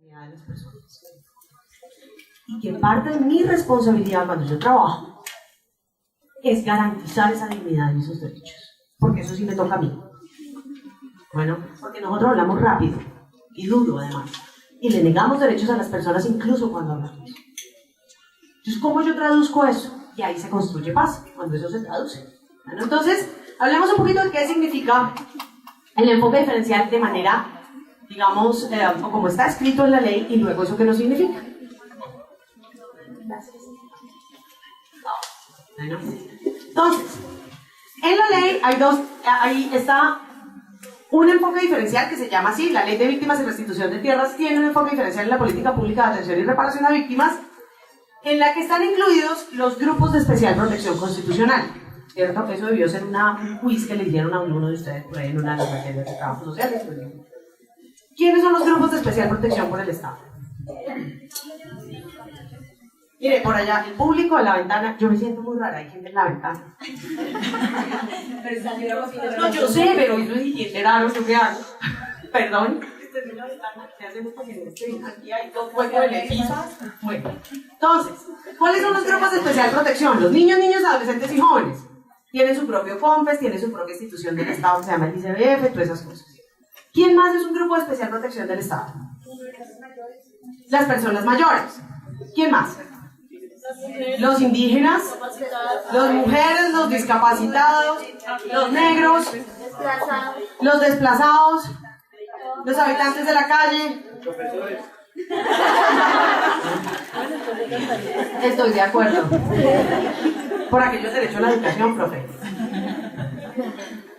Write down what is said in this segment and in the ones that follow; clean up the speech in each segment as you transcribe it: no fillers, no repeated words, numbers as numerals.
de las personas. Y que parte de mi responsabilidad cuando yo trabajo es garantizar esa dignidad y esos derechos. Porque eso sí me toca a mí. Bueno, porque nosotros hablamos rápido y duro además. Y le negamos derechos a las personas incluso cuando hablamos. Entonces, ¿cómo yo traduzco eso? Y ahí se construye paz, cuando eso se traduce. Bueno, entonces, hablemos un poquito de qué significa el enfoque diferencial de manera, digamos, o como está escrito en la ley, y luego eso qué nos significa. Gracias. Bueno, entonces, en la ley ahí está un enfoque diferencial que se llama así, la Ley de Víctimas y Restitución de Tierras tiene un enfoque diferencial en la política pública de atención y reparación a víctimas, en la que están incluidos los grupos de especial protección constitucional, ¿cierto? Eso debió ser un quiz que le dieron a uno de ustedes por ahí en una de las materias de trabajo social. ¿Quiénes son los grupos de especial protección por el Estado? Mire, por allá, el público en la ventana, yo me siento muy rara, hay gente en la ventana. No, yo sé, pero eso es raro, ¿yo qué hago? Perdón. Aquí hay dos huecos en el piso. Bueno, entonces, ¿cuáles son los grupos de especial protección? Los niños, adolescentes y jóvenes. Tienen su propio COMPES, tienen su propia institución del Estado que se llama el ICBF, todas esas cosas. ¿Quién más es un grupo de especial protección del Estado? Las personas mayores. ¿Quién más? Los indígenas, las mujeres, los discapacitados, los negros, los desplazados, los habitantes de la calle. Estoy de acuerdo. Por aquellos derechos a la educación, profe.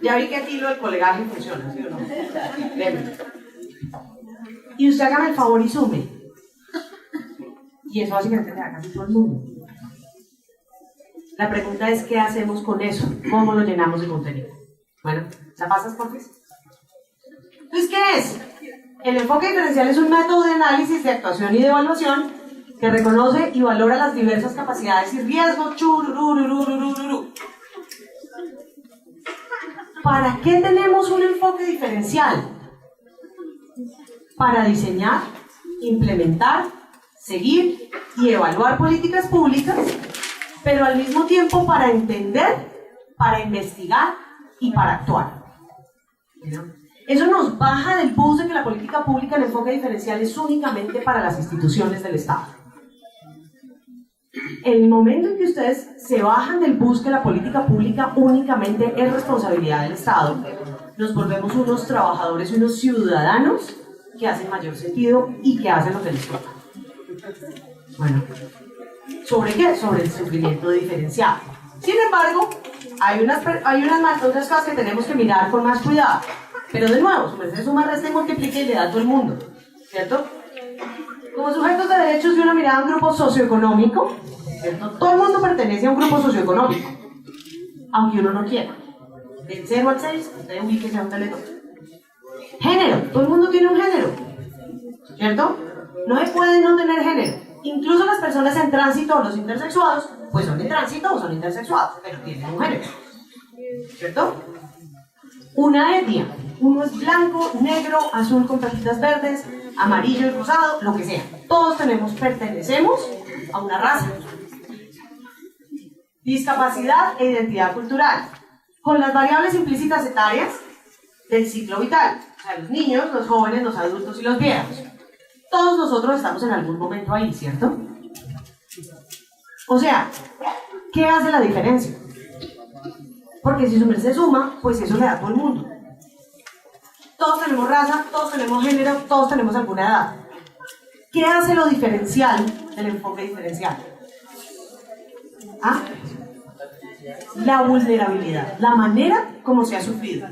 Ya vi que aquí lo del colegaje funciona, ¿sí o no? Deme. Y usted hágame el favor y sume. Y eso básicamente le da casi todo el mundo. La pregunta es, ¿qué hacemos con eso? ¿Cómo lo llenamos de contenido? Bueno, ¿la pasas, por favor? Entonces, ¿qué es? El enfoque diferencial es un método de análisis, de actuación y de evaluación que reconoce y valora las diversas capacidades y riesgos. Churururururururu. ¿Para qué tenemos un enfoque diferencial? Para diseñar, implementar, seguir y evaluar políticas públicas, pero al mismo tiempo para entender, para investigar y para actuar. ¿No? Eso nos baja del bus de que la política pública, el enfoque diferencial es únicamente para las instituciones del Estado. El momento en que ustedes se bajan del bus que la política pública únicamente es responsabilidad del Estado, nos volvemos unos trabajadores y unos ciudadanos que hacen mayor sentido y que hacen lo que les toca. Bueno, ¿sobre qué? Sobre el sufrimiento diferencial. Sin embargo, hay unas cosas que tenemos que mirar con más cuidado. Pero de nuevo, su merced suma, resta y multiplica y le da a todo el mundo, ¿cierto? Como sujetos de derechos de una mirada a un grupo socioeconómico, ¿cierto? Todo el mundo pertenece a un grupo socioeconómico, aunque uno no quiera. Del 0 al 6, usted ubíquese a un teletón. Género, todo el mundo tiene un género, ¿cierto? No se puede no tener género. Incluso las personas en tránsito o los intersexuados, pues son en tránsito o son intersexuados, pero tienen un género, ¿cierto? Una etnia, uno es blanco, negro, azul con pepitas verdes, amarillo y rosado, lo que sea. Todos pertenecemos a una raza. Discapacidad e identidad cultural, con las variables implícitas etarias del ciclo vital, o sea, los niños, los jóvenes, los adultos y los viejos. Todos nosotros estamos en algún momento ahí, ¿cierto? O sea, ¿qué hace la diferencia? Porque si su merced suma, pues eso le da a todo el mundo. Todos tenemos raza, todos tenemos género, todos tenemos alguna edad. ¿Qué hace lo diferencial del enfoque diferencial? ¿Ah? La vulnerabilidad, la manera como se ha sufrido.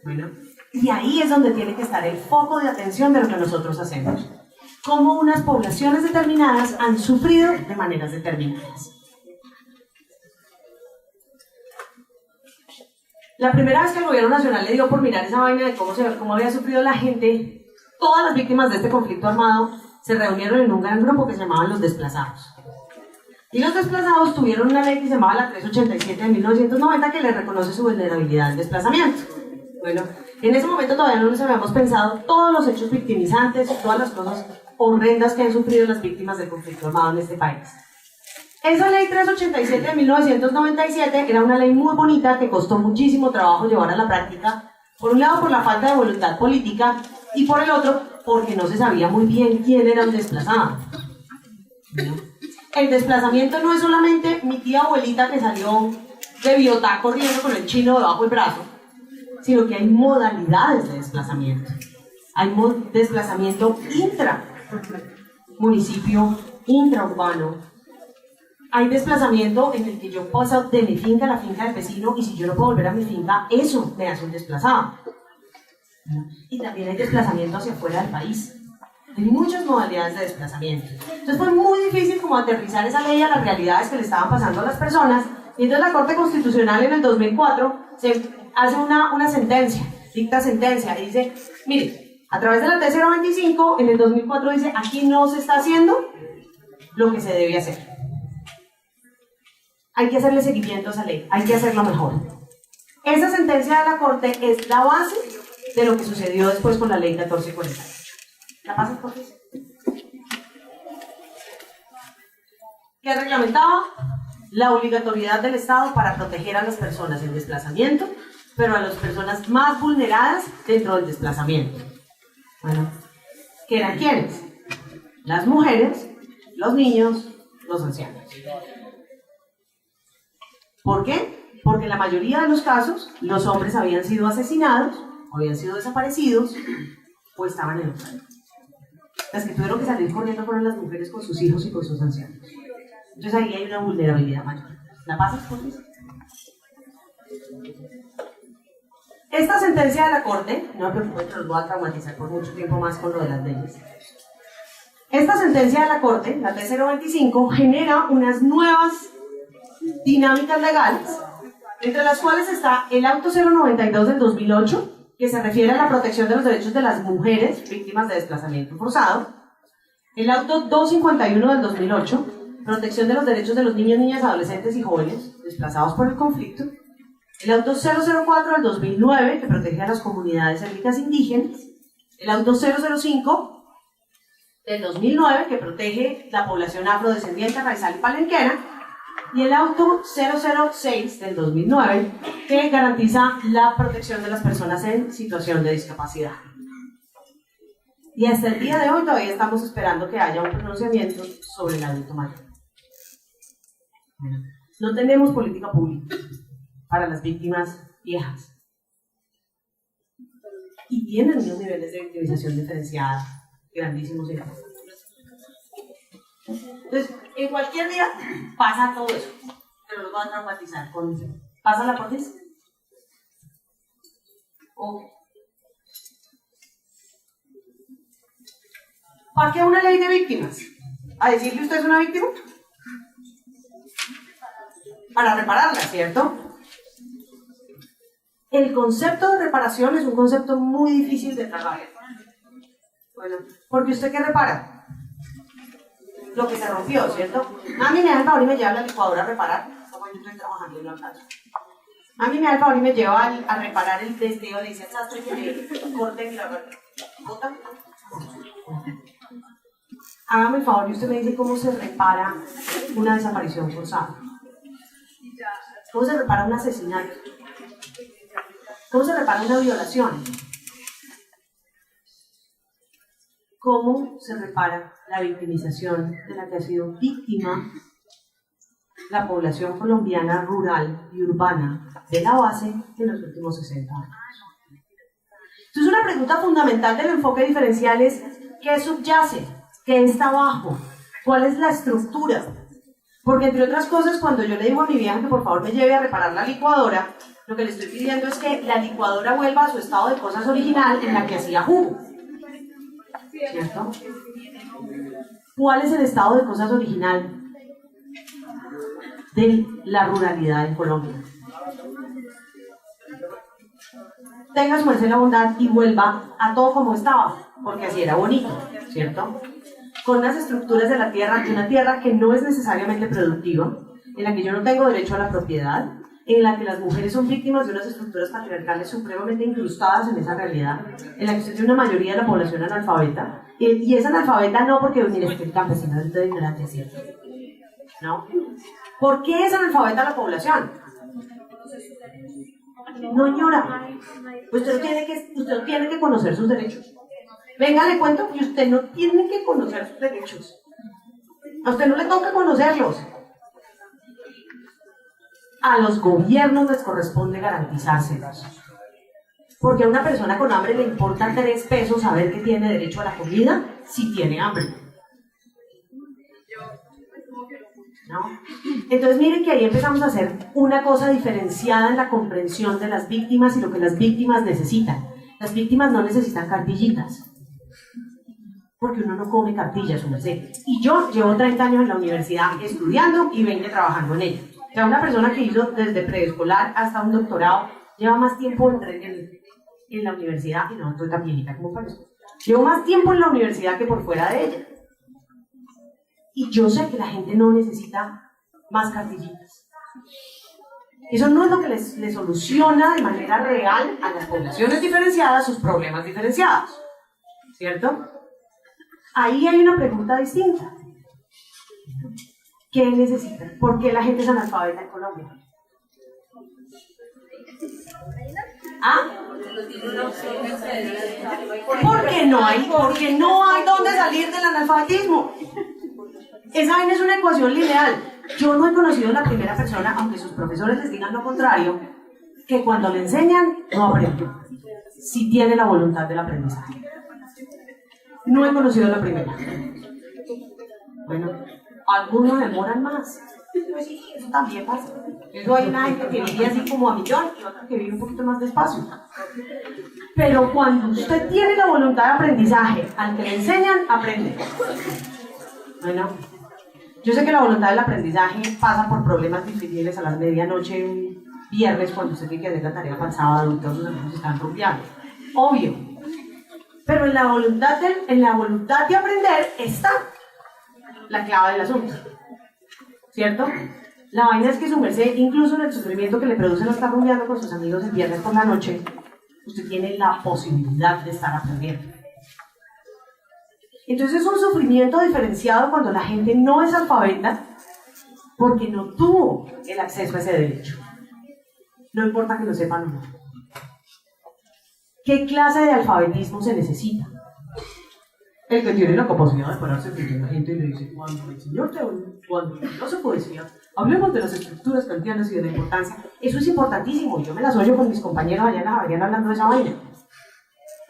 Bueno, y ahí es donde tiene que estar el foco de atención de lo que nosotros hacemos. Cómo unas poblaciones determinadas han sufrido de maneras determinadas. La primera vez que el gobierno nacional le dio por mirar esa vaina de cómo había sufrido la gente, todas las víctimas de este conflicto armado se reunieron en un gran grupo que se llamaban los desplazados. Y los desplazados tuvieron una ley que se llamaba la 387 de 1990 que les reconoce su vulnerabilidad al desplazamiento. Bueno, en ese momento todavía no nos habíamos pensado todos los hechos victimizantes y todas las cosas horrendas que han sufrido las víctimas del conflicto armado en este país. Esa ley 387 de 1997 era una ley muy bonita que costó muchísimo trabajo llevar a la práctica, por un lado por la falta de voluntad política y por el otro porque no se sabía muy bien quién era un desplazado. El desplazamiento no es solamente mi tía abuelita que salió de Biotá corriendo con el chino debajo del brazo, sino que hay modalidades de desplazamiento. Hay desplazamiento intra-municipio, intraurbano. Hay desplazamiento en el que yo paso de mi finca a la finca del vecino y si yo no puedo volver a mi finca, eso me hace un desplazado. Y también hay desplazamiento hacia afuera del país. Hay muchas modalidades de desplazamiento. Entonces fue muy difícil como aterrizar esa ley a las realidades que le estaban pasando a las personas. Y entonces la Corte Constitucional en el 2004 se hace una sentencia, dicta sentencia, y dice, mire, a través de la T025, en el 2004 dice, aquí no se está haciendo lo que se debe hacer. Hay que hacerle seguimiento a esa ley, hay que hacerlo mejor. Esa sentencia de la Corte es la base de lo que sucedió después con la ley 1448. ¿La pasas, por favor? ¿Qué reglamentaba? La obligatoriedad del Estado para proteger a las personas en desplazamiento, pero a las personas más vulneradas dentro del desplazamiento. Bueno, ¿qué eran quiénes? Las mujeres, los niños, los ancianos. ¿Por qué? Porque en la mayoría de los casos los hombres habían sido asesinados, habían sido desaparecidos o estaban en otra. Las que tuvieron que salir corriendo fueron las mujeres con sus hijos y con sus ancianos. Entonces ahí hay una vulnerabilidad mayor. ¿La pasas, por favor? Esta sentencia de la Corte, no me preocupen que los voy a traumatizar por mucho tiempo más con lo de las leyes. Esta sentencia de la Corte, la T025, genera unas nuevas dinámicas legales, entre las cuales está el Auto 092 del 2008, que se refiere a la protección de los derechos de las mujeres víctimas de desplazamiento forzado, el Auto 251 del 2008, protección de los derechos de los niños, niñas, adolescentes y jóvenes desplazados por el conflicto, el Auto 004 del 2009, que protege a las comunidades étnicas indígenas, el Auto 005 del 2009, que protege la población afrodescendiente, raizal y palenquera, y el Auto 006 del 2009, que garantiza la protección de las personas en situación de discapacidad. Y hasta el día de hoy todavía estamos esperando que haya un pronunciamiento sobre el adulto mayor. No tenemos política pública para las víctimas viejas. Y tienen unos niveles de victimización diferenciada grandísimos. Entonces, en cualquier día pasa todo eso, pero los van a traumatizar con eso. ¿Pasa la portis? ¿Para qué una ley de víctimas? ¿A decirle usted es una víctima? Para repararla, ¿cierto? El concepto de reparación es un concepto muy difícil de trabajar. Bueno, porque usted ¿qué repara? Lo que se rompió, ¿cierto? A mí me da el favor y me lleva a la licuadora a reparar. Como yo estoy trabajando y no alcanzo. A mí me da el favor y me lleva a reparar el testeo, le dice al sastre que le corte la bota. Hágame el favor y usted me dice cómo se repara una desaparición forzada. ¿Cómo se repara un asesinato? ¿Cómo se repara una violación? ¿Cómo se repara la victimización de la que ha sido víctima la población colombiana rural y urbana de la base en los últimos 60 años? Entonces, una pregunta fundamental del enfoque diferencial es ¿qué subyace? ¿Qué está abajo? ¿Cuál es la estructura? Porque entre otras cosas, cuando yo le digo a mi vieja que por favor me lleve a reparar la licuadora, lo que le estoy pidiendo es que la licuadora vuelva a su estado de cosas original en la que hacía jugo. ¿Cierto? ¿Cuál es el estado de cosas original de la ruralidad en Colombia? Tenga su merced la bondad y vuelva a todo como estaba, porque así era bonito, ¿cierto? Con unas estructuras de la tierra, de una tierra que no es necesariamente productiva, en la que yo no tengo derecho a la propiedad, en la que las mujeres son víctimas de unas estructuras patriarcales supremamente incrustadas en esa realidad, en la que usted tiene una mayoría de la población analfabeta, y es analfabeta no porque, mire, es que el campesino es todo ignorante, ¿cierto? ¿No? ¿Por qué es analfabeta la población? No, señora, usted tiene que conocer sus derechos. Venga, le cuento que usted no tiene que conocer sus derechos. A usted no le toca conocerlos. A los gobiernos les corresponde garantizárselos. Porque a una persona con hambre le importa 3 pesos saber que tiene derecho a la comida si tiene hambre. ¿No? Entonces miren que ahí empezamos a hacer una cosa diferenciada en la comprensión de las víctimas y lo que las víctimas necesitan. Las víctimas no necesitan cartillitas, porque uno no come cartillas, su merced. Y yo llevo 30 años en la universidad estudiando y 20 trabajando en ella. O sea, una persona que hizo desde preescolar hasta un doctorado lleva más tiempo en la universidad, y no estoy tan viejita como parece. Llevo más tiempo en la universidad que por fuera de ella. Y yo sé que la gente no necesita más cartillitas. Eso no es lo que les soluciona de manera real a las poblaciones diferenciadas sus problemas diferenciados. ¿Cierto? Ahí hay una pregunta distinta. ¿Qué necesitan? ¿Por qué la gente es analfabeta en Colombia? ¿Ah? Porque no hay dónde salir del analfabetismo. Esa vaina es una ecuación lineal. Yo no he conocido la primera persona, aunque sus profesores les digan lo contrario, que cuando le enseñan no aprende, si tiene la voluntad del aprendizaje. No he conocido la primera. Bueno, algunos demoran más. Pues sí, eso también pasa. Eso hay una gente que vive así como a millón y otra que vive un poquito más despacio. Pero cuando usted tiene la voluntad de aprendizaje, al que le enseñan, aprende. Bueno, yo sé que la voluntad del aprendizaje pasa por problemas difíciles a las medianoche un viernes cuando usted tiene que hacer la tarea para el sábado y todos los amigos están rumbeando. Obvio. Pero en la voluntad de aprender está la clave del asunto. ¿Cierto? La vaina es que su merced, incluso en el sufrimiento que le produce no estar rumbeando con sus amigos el viernes por la noche, usted tiene la posibilidad de estar aprendiendo. Entonces es un sufrimiento diferenciado cuando la gente no es alfabeta porque no tuvo el acceso a ese derecho. No importa que lo sepan o no. ¿Qué clase de alfabetismo se necesita? El que tiene la capacidad de pararse frente a la gente y le dice: cuando el señor cuando no se poesía, hablemos de las estructuras kantianas y de la importancia. Eso es importantísimo. Yo me las oyo con mis compañeros allá en la Javeriana hablando de esa vaina.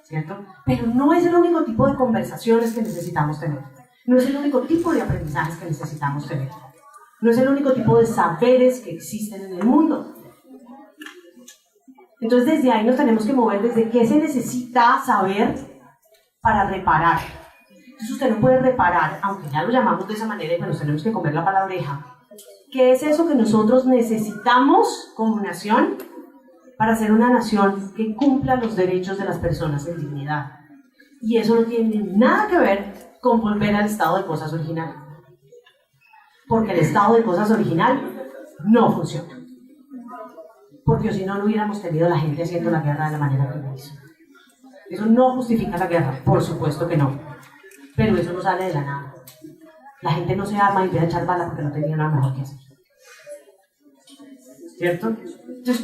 ¿Cierto? Pero no es el único tipo de conversaciones que necesitamos tener. No es el único tipo de aprendizajes que necesitamos tener. No es el único tipo de saberes que existen en el mundo. Entonces desde ahí nos tenemos que mover desde qué se necesita saber para reparar. Entonces usted no puede reparar, aunque ya lo llamamos de esa manera y nos tenemos que comer la palabreja. ¿Qué es eso que nosotros necesitamos como nación para ser una nación que cumpla los derechos de las personas en dignidad? Y eso no tiene nada que ver con volver al estado de cosas original. Porque el estado de cosas original no funciona. Porque si no, no hubiéramos tenido la gente haciendo la guerra de la manera que lo hizo. Eso no justifica la guerra, por supuesto que no. Pero eso no sale de la nada. La gente no se arma y empieza a echar bala porque no tenía nada mejor que hacer. ¿Cierto? Entonces,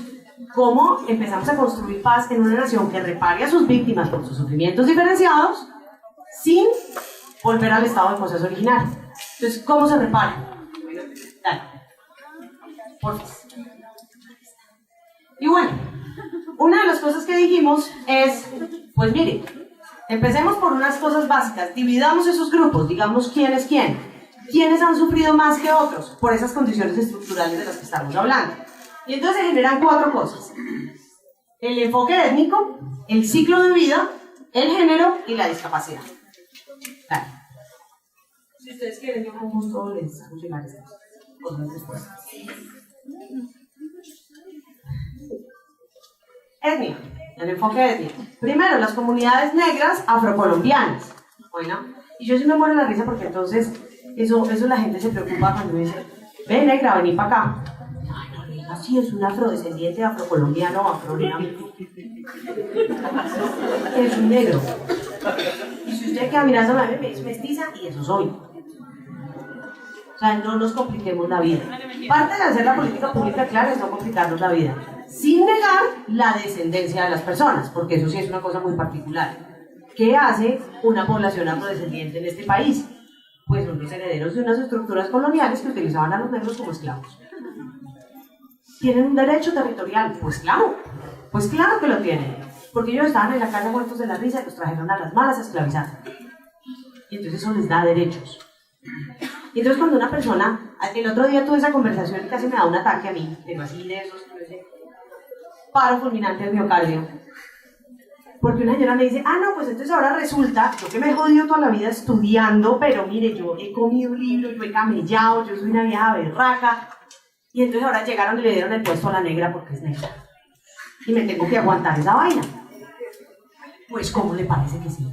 ¿cómo empezamos a construir paz en una nación que repare a sus víctimas por sus sufrimientos diferenciados sin volver al estado de cosas original? Entonces, ¿cómo se repara? Dale. Por favor. Y bueno, una de las cosas que dijimos es, pues mire, empecemos por unas cosas básicas, dividamos esos grupos, digamos quién es quién, quiénes han sufrido más que otros por esas condiciones estructurales de las que estamos hablando. Y entonces se generan 4 cosas: el enfoque étnico, el ciclo de vida, el género y la discapacidad. Dale. Si ustedes quieren, yo con gusto les hago llegar estas cosas después. Etnia, el enfoque étnico. Primero, las comunidades negras afrocolombianas. Bueno, y yo sí me muero de la risa porque entonces eso la gente se preocupa cuando me dice: ven negra, vení para acá. Ay, no le digas Así es un afrodescendiente afrocolombiano o afrovietnamita. Es un negro. Y si usted queda mirando a mí, es mestiza y eso soy. O sea, no nos compliquemos la vida. Parte de hacer la política pública, claro, es no complicarnos la vida. Sin negar la descendencia de las personas, porque eso sí es una cosa muy particular. ¿Qué hace una población afrodescendiente en este país? Pues son los herederos de unas estructuras coloniales que utilizaban a los negros como esclavos. ¿Tienen un derecho territorial? Pues claro que lo tienen. Porque ellos estaban en la casa muertos de la risa y los trajeron a las malas a esclavizar. Y entonces eso les da derechos. Y entonces cuando una persona, el otro día tuve esa conversación y casi me da un ataque a mí, tengo así de esos, paro fulminante del miocardio. Porque una señora me dice, no, pues entonces ahora resulta, yo que me he jodido toda la vida estudiando, pero mire, yo he comido libros, yo he camellado, yo soy una vieja berraca, y entonces ahora llegaron y le dieron el puesto a la negra porque es negra. Y me tengo que aguantar esa vaina. Pues, ¿cómo le parece que sí?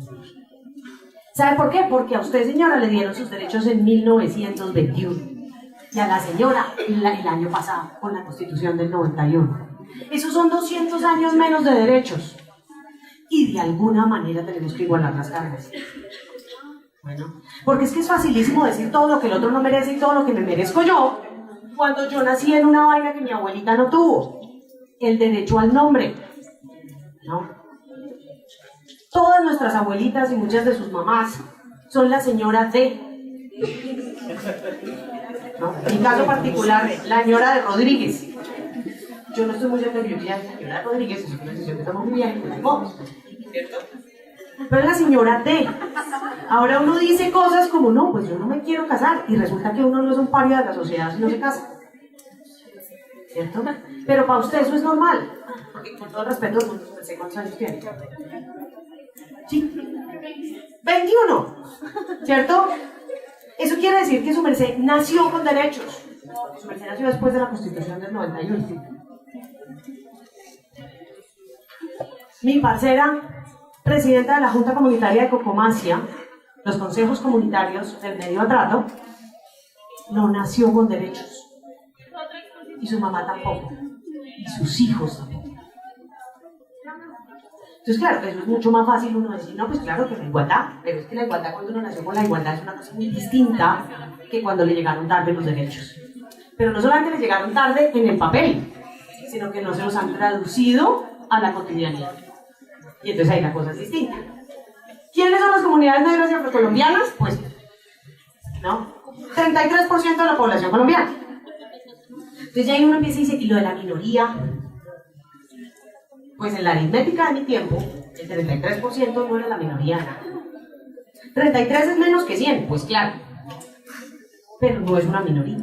¿Sabe por qué? Porque a usted, señora, le dieron sus derechos en 1921. Y a la señora el año pasado, con la Constitución del 91. Esos son 200 años menos de derechos. Y de alguna manera tenemos que igualar las cargas. Bueno, porque es que es facilísimo decir todo lo que el otro no merece y todo lo que me merezco yo, cuando yo nací en una vaina que mi abuelita no tuvo. El derecho al nombre. ¿No? Todas nuestras abuelitas y muchas de sus mamás son la señora de. ¿No? En mi caso particular, la señora de Rodríguez. Yo no estoy muy cerca de mi vida, la señora de Rodríguez, es una decisión que estamos muy bien, ¿cierto? Pero la señora de. Ahora uno dice cosas como, no, pues yo no me quiero casar, y resulta que uno no es un paria de la sociedad si no se casa. ¿Cierto? Pero para usted eso es normal. Porque con todo el respeto, no sé cuántos años tiene. Sí. 21. ¿Cierto? Eso quiere decir que su merced nació con derechos. Su merced nació después de la Constitución del 91. Mi parcera, presidenta de la Junta Comunitaria de Cocomacia, los consejos comunitarios del medio atrato, no nació con derechos. Y su mamá tampoco. Y sus hijos tampoco. Entonces, claro, eso es mucho más fácil uno decir, no, pues claro que la igualdad, pero es que la igualdad cuando uno nació con la igualdad es una cosa muy distinta que cuando le llegaron tarde los derechos. Pero no solamente le llegaron tarde en el papel, sino que no se los han traducido a la cotidianidad. Y entonces ahí la cosa es distinta. ¿Quiénes son las comunidades negras y afrocolombianas? Pues, ¿no? 33% de la población colombiana. Entonces ya ahí uno empieza y dice, y lo de la minoría, pues en la aritmética de mi tiempo, el 33% no era la minoría. 33 es menos que 100, pues claro, pero no es una minoría,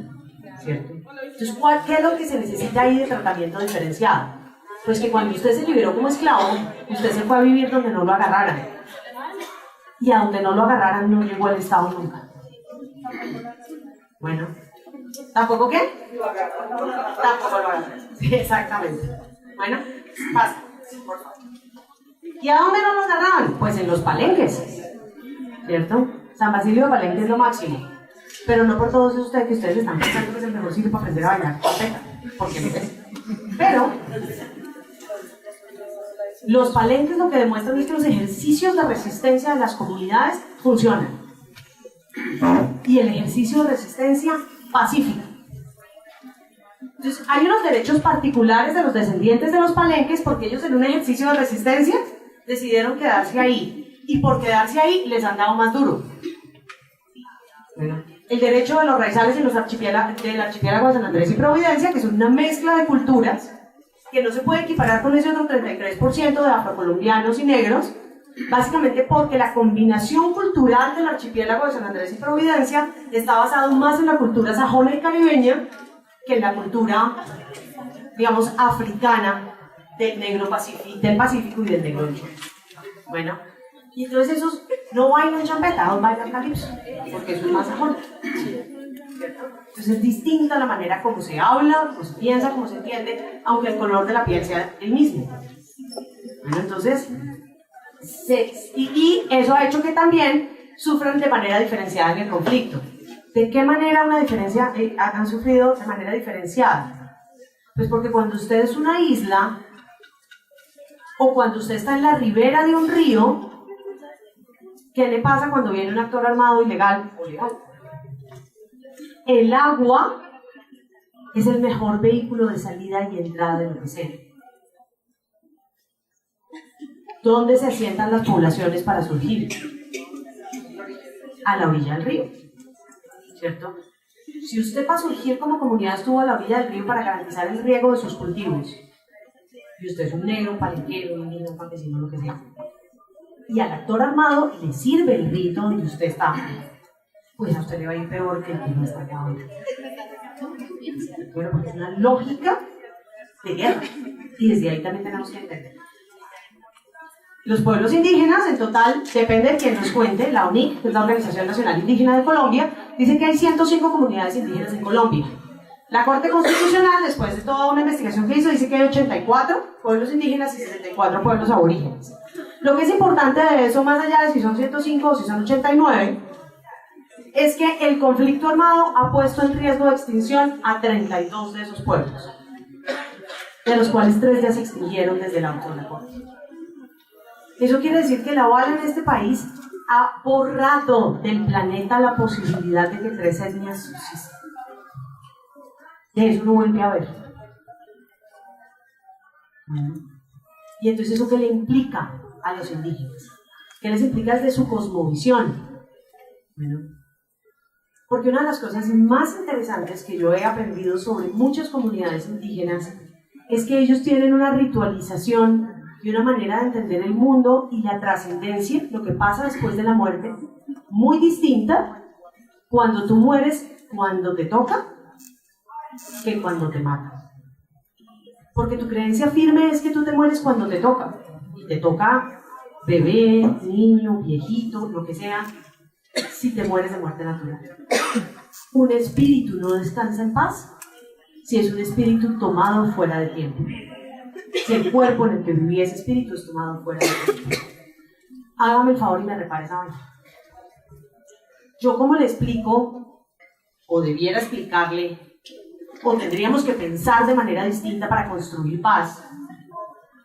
¿cierto? Entonces, ¿qué es lo que se necesita ahí de tratamiento diferenciado? Pues que cuando usted se liberó como esclavo, usted se fue a vivir donde no lo agarraran. Y a donde no lo agarraran no llegó al Estado nunca. Bueno, ¿tampoco qué? Tampoco lo agarraron. Sí, exactamente. Bueno, pasa, por favor. ¿Y a dónde no lo agarraban? Pues en los palenques, ¿cierto? San Basilio de Palenque es lo máximo. Pero no por todos ustedes que ustedes están pensando que es el mejor sitio para aprender a bailar. Porque no es. Pero los palenques lo que demuestran es que los ejercicios de resistencia de las comunidades funcionan. Y el ejercicio de resistencia pacífica. Entonces, hay unos derechos particulares de los descendientes de los palenques porque ellos en un ejercicio de resistencia decidieron quedarse ahí. Y por quedarse ahí les han dado más duro. El derecho de los raizales en los del archipiélago de San Andrés y Providencia, que son una mezcla de culturas que no se puede equiparar con ese otro 33% de afrocolombianos y negros, básicamente porque la combinación cultural del archipiélago de San Andrés y Providencia está basado más en la cultura sajona y caribeña que en la cultura, digamos, africana del negro del Pacífico y del negro chino. Bueno, y entonces esos no bailan champeta, no bailan calipso, porque eso es más sajón. Entonces es distinta la manera como se habla, como se piensa, como se entiende, aunque el color de la piel sea el mismo. Bueno, entonces, y eso ha hecho que también sufran de manera diferenciada en el conflicto. ¿De qué manera han sufrido de manera diferenciada? Pues porque cuando usted es una isla, o cuando usted está en la ribera de un río, ¿qué le pasa cuando viene un actor armado ilegal o legal? El agua es el mejor vehículo de salida y entrada de lo que sea. ¿Dónde se asientan las poblaciones para surgir? A la orilla del río, ¿cierto? Si usted para surgir como comunidad estuvo a la orilla del río para garantizar el riego de sus cultivos, y usted es un negro, un palenquero, un indígena, un campesino, lo que sea, y al actor armado le sirve el rito donde usted está, pues a usted le va a ir peor que el que no está acá ahora. Bueno, porque es una lógica de guerra, y desde ahí también tenemos que entender. Los pueblos indígenas, en total, depende de quien nos cuente, la UNIC, que es la Organización Nacional Indígena de Colombia, dice que hay 105 comunidades indígenas en Colombia. La Corte Constitucional, después de toda una investigación que hizo, dice que hay 84 pueblos indígenas y 64 pueblos aborígenes. Lo que es importante de eso, más allá de si son 105 o si son 89, es que el conflicto armado ha puesto en riesgo de extinción a 32 de esos pueblos, de los cuales 3 ya se extinguieron desde el auto de la Corte. Eso quiere decir que la bala en este país ha borrado del planeta la posibilidad de que 3 etnias subsistan. De eso no vuelve a haber. Y entonces, ¿eso qué le implica a los indígenas? ¿Qué les implica desde su cosmovisión? Bueno, porque una de las cosas más interesantes que yo he aprendido sobre muchas comunidades indígenas es que ellos tienen una ritualización y una manera de entender el mundo y la trascendencia, lo que pasa después de la muerte, muy distinta cuando tú mueres, cuando te toca, que cuando te matan. Porque tu creencia firme es que tú te mueres cuando te toca. Y te toca bebé, niño, viejito, lo que sea, si te mueres de muerte natural. Un espíritu no descansa en paz si es un espíritu tomado fuera de tiempo. Si el cuerpo en el que vivía ese espíritu es tomado fuera de tiempo. Hágame el favor y me repare esa vaina. Yo, ¿cómo le explico, o debiera explicarle, o tendríamos que pensar de manera distinta para construir paz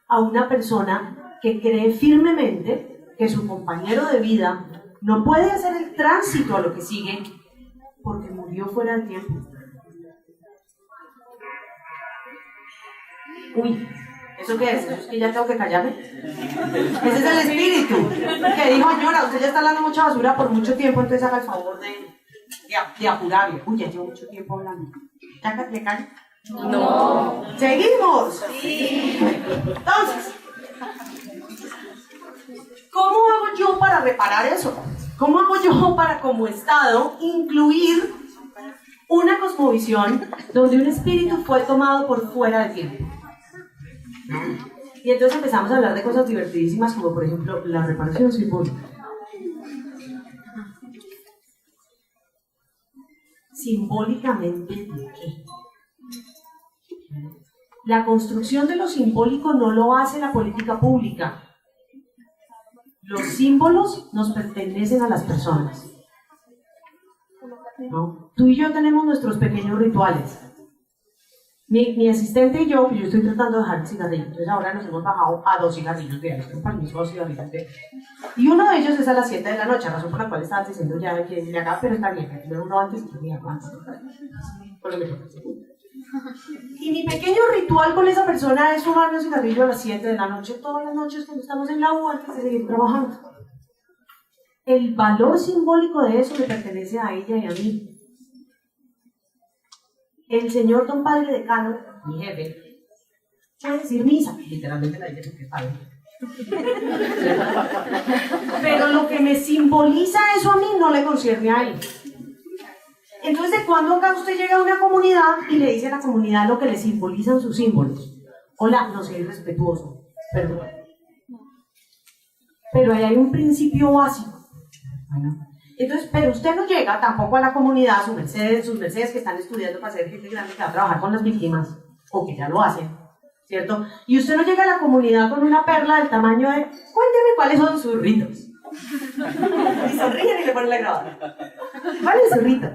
a una persona que cree firmemente que su compañero de vida no puede hacer el tránsito a lo que sigue porque murió fuera de tiempo? Uy, ¿eso qué es? ¿Eso es que ya tengo que callarme? Ese es el espíritu que dijo: señora, usted ya está hablando mucha basura por mucho tiempo, entonces haga el favor de apurarle. Uy, ya llevo mucho tiempo hablando. ¿Ya le callo? No. ¿Seguimos? Sí. Entonces, ¿cómo hago yo para reparar eso? ¿Cómo hago yo para, como Estado, incluir una cosmovisión donde un espíritu fue tomado por fuera de tiempo? Y entonces empezamos a hablar de cosas divertidísimas, como por ejemplo la reparación simbólica. ¿Simbólicamente de qué? La construcción de lo simbólico no lo hace la política pública. Los símbolos nos pertenecen a las personas, ¿no? Tú y yo tenemos nuestros pequeños rituales. Mi asistente y yo estoy tratando de dejar el cigarrillo, entonces ahora nos hemos bajado a 2 cigarrillos diarios, tengo permiso a 2 cigarrillos diarios. Y uno de ellos es a las 7 de la noche, razón por la cual estabas diciendo ya que de acá, pero está bien, que uno antes y que más. Por lo menos. Y mi pequeño ritual con esa persona es fumar un cigarrillo a las 7 de la noche, todas las noches cuando estamos en la U antes de seguir trabajando. El valor simbólico de eso le pertenece a ella y a mí. El señor don padre decano, mi jefe, puede decir misa, literalmente la dice porque es padre. Pero lo que me simboliza eso a mí no le concierne a él. Entonces, ¿de cuándo acá usted llega a una comunidad y le dice a la comunidad lo que le simbolizan sus símbolos? Hola, no soy irrespetuoso, perdón. Pero ahí hay un principio básico. Bueno, entonces, pero usted no llega tampoco a la comunidad, sus mercedes que están estudiando para ser gente grande que va a trabajar con las víctimas, o que ya lo hacen, ¿cierto? Y usted no llega a la comunidad con una perla del tamaño de: cuénteme cuáles son sus ritos. Y sonríen y le ponen la grabada. ¿Cuál es su rito?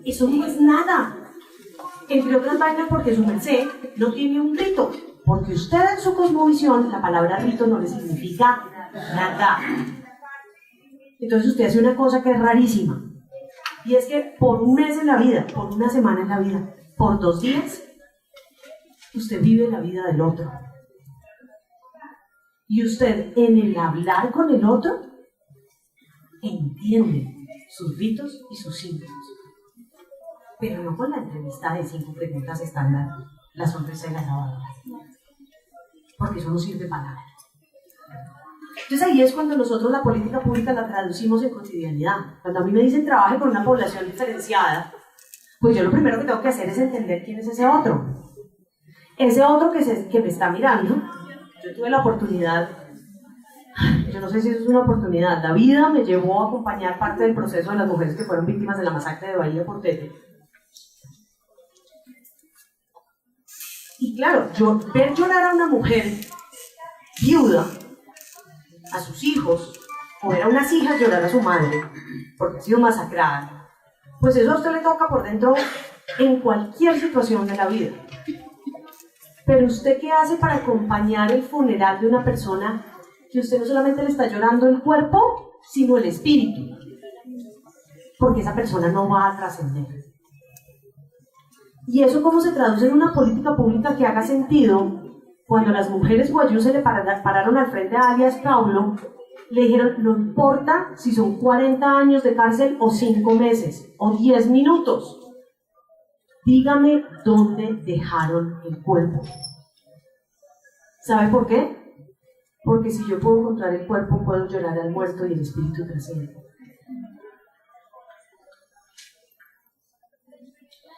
Eso no es nada. Entre otras vainas porque su merced no tiene un rito, porque usted en su cosmovisión, la palabra rito no le significa nada. Entonces usted hace una cosa que es rarísima, y es que por un mes en la vida, por una semana en la vida, por 2 días, usted vive la vida del otro. Y usted en el hablar con el otro, entiende sus ritos y sus símbolos. Pero no con la entrevista de 5 preguntas estándar, la sonrisa y la grabadora. Porque eso no sirve para nada. Entonces ahí es cuando nosotros la política pública la traducimos en cotidianidad. Cuando a mí me dicen trabaje con una población diferenciada, pues yo lo primero que tengo que hacer es entender quién es ese otro. Ese otro que me está mirando. Yo tuve la oportunidad, yo no sé si eso es una oportunidad, la vida me llevó a acompañar parte del proceso de las mujeres que fueron víctimas de la masacre de Bahía Portete. Y claro, ver llorar a una mujer viuda, a sus hijos, o ver a unas hijas llorar a su madre, porque ha sido masacrada, pues eso a usted le toca por dentro en cualquier situación de la vida. Pero usted, ¿qué hace para acompañar el funeral de una persona que usted no solamente le está llorando el cuerpo, sino el espíritu? Porque esa persona no va a trascender. ¿Y eso cómo se traduce en una política pública que haga sentido? Cuando las mujeres guayú se le pararon al frente a alias Paulo, le dijeron, no importa si son 40 años de cárcel o 5 meses o 10 minutos. Dígame dónde dejaron el cuerpo. ¿Sabe por qué? Porque si yo puedo encontrar el cuerpo, puedo llorar al muerto y el espíritu trasciende.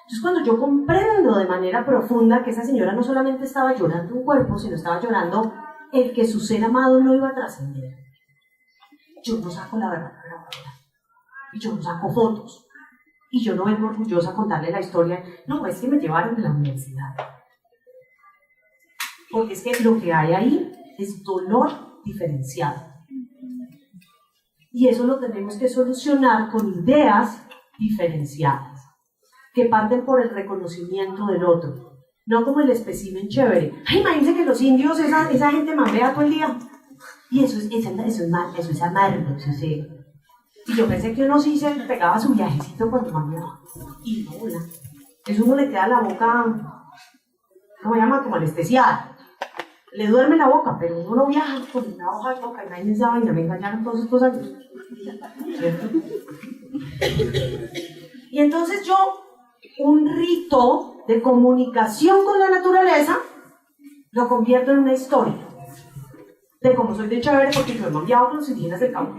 Entonces, cuando yo comprendo de manera profunda que esa señora no solamente estaba llorando un cuerpo, sino estaba llorando el que su ser amado no iba a trascender, yo no saco la verdad de la grabadora, y yo no saco fotos, y yo no vengo orgullosa a contarle la historia. No, es que me llevaron de la universidad. Porque es que lo que hay ahí es dolor diferenciado. Y eso lo tenemos que solucionar con ideas diferenciadas, que parten por el reconocimiento del otro, no como el espécimen chévere. Ay, imagínense que los indios, esa gente mambea todo el día. Y eso es amargo, eso sí. Y yo pensé que uno sí se pegaba su viajecito cuando mambeaba. Y no, eso uno le queda la boca, ¿cómo se llama? Como anestesiada. Le duerme la boca, pero uno no viaja con una hoja de boca. Imagínense esa vaina, me engañaron todos estos años. ¿Cierto? Y entonces yo, un rito de comunicación con la naturaleza, lo convierto en una historia de cómo soy de chévere porque yo he mambeado con los indígenas del campo.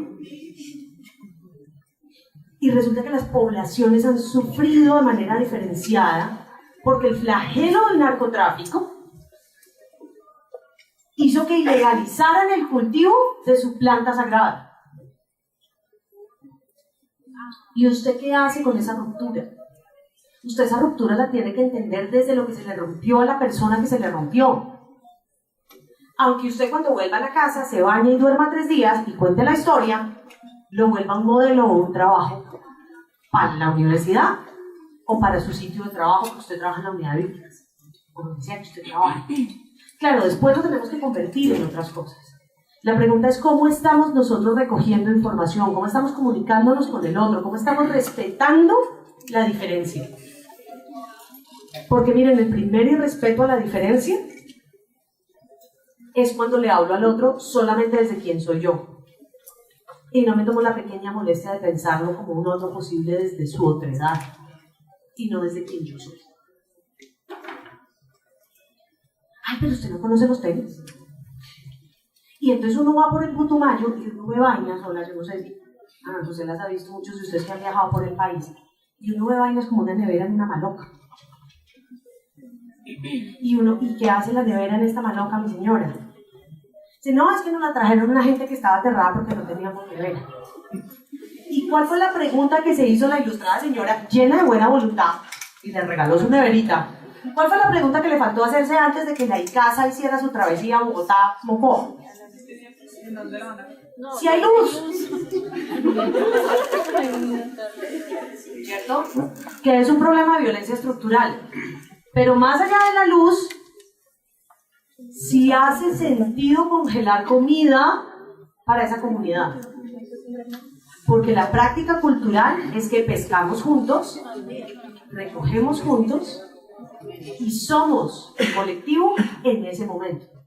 Y resulta que las poblaciones han sufrido de manera diferenciada porque el flagelo del narcotráfico hizo que ilegalizaran el cultivo de su planta sagrada. ¿Y usted qué hace con esa ruptura? Usted esa ruptura la tiene que entender desde lo que se le rompió a la persona que se le rompió. Aunque usted cuando vuelva a la casa se bañe y duerma 3 días y cuente la historia, lo vuelva un modelo o un trabajo para la universidad o para su sitio de trabajo, que usted trabaja en la unidad de víctimas, o donde sea que usted trabaje. Claro, después lo tenemos que convertir en otras cosas. La pregunta es cómo estamos nosotros recogiendo información, cómo estamos comunicándonos con el otro, cómo estamos respetando la diferencia. Porque miren, el primer irrespeto a la diferencia es cuando le hablo al otro solamente desde quién soy yo. Y no me tomo la pequeña molestia de pensarlo como un otro posible desde su otredad y no desde quién yo soy. Ay, pero usted no conoce los tenis. Y entonces uno va por el Putumayo y uno ve vainas, hola, yo no sé si usted las ha visto, muchos de ustedes que han viajado por el país, y uno ve vainas como una nevera en una maloca. ¿Y qué hace la nevera en esta maloca, mi señora? Si no, es que nos la trajeron una gente que estaba aterrada porque no teníamos nevera. ¿Y cuál fue la pregunta que se hizo la ilustrada señora, llena de buena voluntad, y le regaló su neverita? ¿Cuál fue la pregunta que le faltó hacerse antes de que la ICASA hiciera su travesía a Bogotá-Mocó? Si hay luz, ¿cierto? Que es un problema de violencia estructural. Pero más allá de la luz, sí hace sentido congelar comida para esa comunidad. Porque la práctica cultural es que pescamos juntos, recogemos juntos y somos colectivo en ese momento.